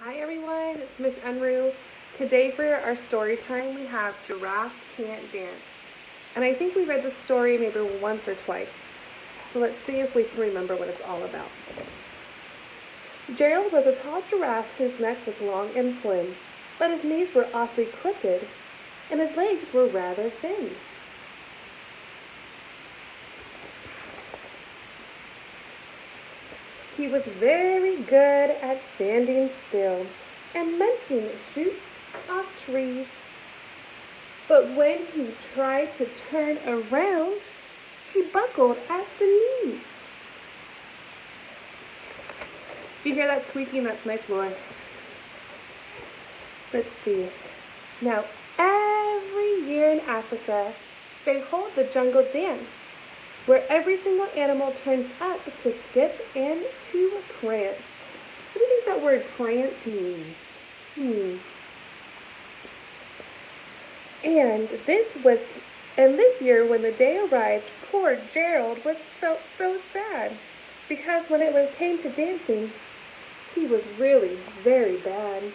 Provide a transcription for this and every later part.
Hi everyone, it's Miss Unruh. Today for our story time we have Giraffes Can't Dance. And I think we read the story maybe once or twice. So let's see if we can remember what it's all about. Gerald was a tall giraffe whose neck was long and slim, but his knees were awfully crooked and his legs were rather thin. He was very good at standing still and munching shoots off trees. But when he tried to turn around, he buckled at the knees. If you hear that squeaking, that's my floor. Let's see. Now, every year in Africa, they hold the jungle dance, where every single animal turns up to skip and to prance. What do you think that word prance means? And this year when the day arrived, poor Gerald felt so sad because when it came to dancing, he was really very bad.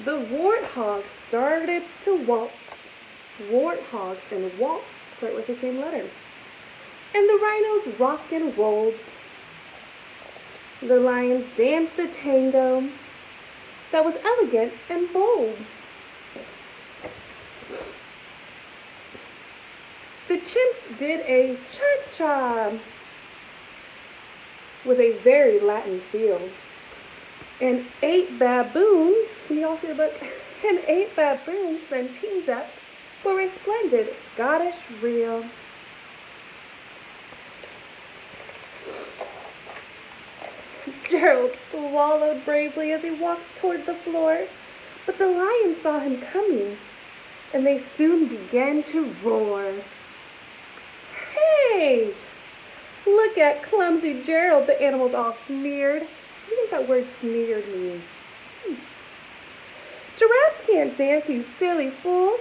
The warthogs started to waltz. Warthogs and waltz start with the same letter. And the rhinos rocked and rolled. The lions danced a tango that was elegant and bold. The chimps did a cha-cha with a very Latin feel. And 8 baboons, can you all see the book? And 8 baboons then teamed up for a splendid Scottish reel. Gerald swallowed bravely as he walked toward the floor, but the lions saw him coming, and they soon began to roar. Hey! Look at clumsy Gerald, the animals all sneered. What do you think that word sneered means? Giraffes can't dance, you silly fool.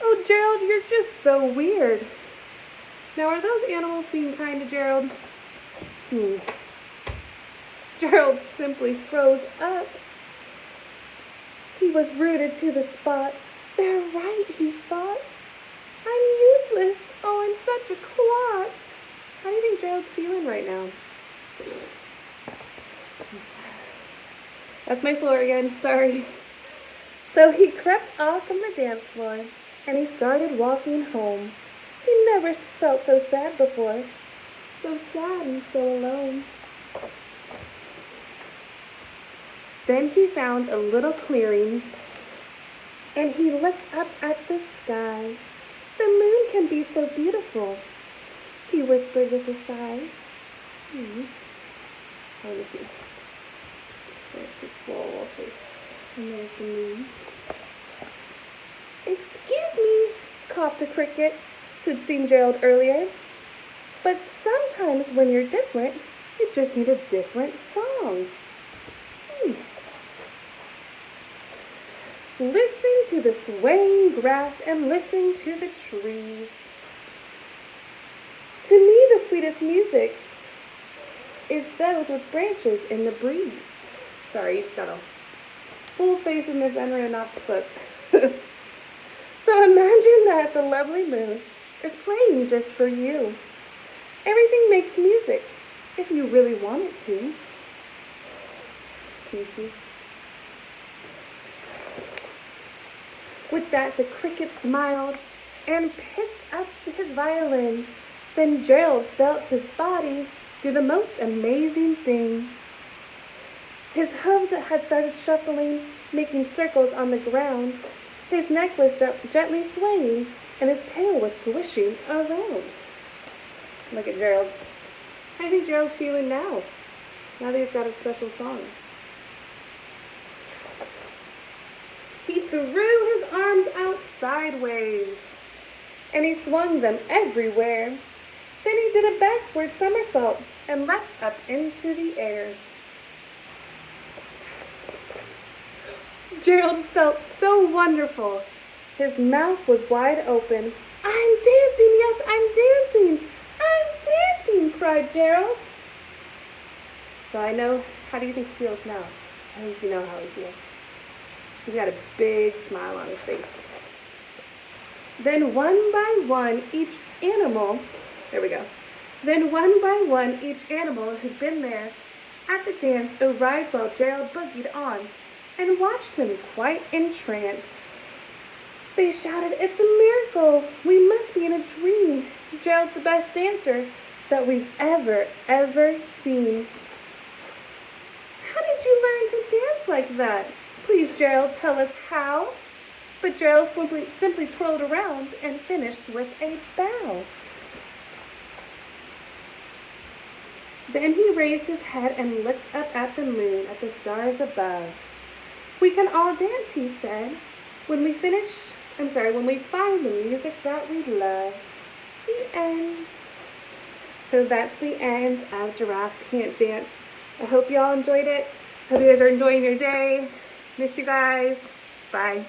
Oh, Gerald, you're just so weird. Now, are those animals being kind to Gerald? Gerald simply froze up. He was rooted to the spot. They're right, he thought. I'm useless. Oh, I'm such a clot. How do you think Gerald's feeling right now? That's my floor again, sorry. So he crept off from the dance floor and he started walking home. He never felt so sad before. So sad and so alone. Then he found a little clearing and he looked up at the sky. The moon can be so beautiful, he whispered with a sigh. Let me see. There's his full face. And there's the moon. Excuse me, coughed a cricket who'd seen Gerald earlier. But sometimes when you're different, you just need a different song. Listen to the swaying grass and listen to the trees. To me, the sweetest music is those with branches in the breeze. Sorry, you just got a full face of Miss Unruh and not the book. So imagine that the lovely moon is playing just for you. Everything makes music if you really want it to. Can you see? With that, the cricket smiled and picked up his violin. Then Gerald felt his body do the most amazing thing. His hooves had started shuffling, making circles on the ground. His neck was gently swaying, and his tail was swishing around. Look at Gerald. How do you think Gerald's feeling now? Now that he's got a special song. He threw his arms out sideways, and he swung them everywhere. Then he did a backward somersault and leapt up into the air. Gerald felt so wonderful. His mouth was wide open. I'm dancing, yes, I'm dancing! I'm dancing, cried Gerald. So I know, how do you think he feels now? I think you know how he feels. He's got a big smile on his face. Then one by one, each animal, there we go. Then one by one, each animal who'd been there at the dance arrived while Gerald boogied on and watched him quite entranced. They shouted, "It's a miracle! We must be in a dream! Gerald's the best dancer that we've ever seen." "How did you learn to dance like that? Please, Gerald, tell us how." But Gerald simply twirled around and finished with a bow. Then he raised his head and looked up at the moon, at the stars above. "We can all dance," he said, when we find the music that we love." The end. So that's the end of Giraffes Can't Dance. I hope you all enjoyed it. Hope you guys are enjoying your day. Miss you guys. Bye.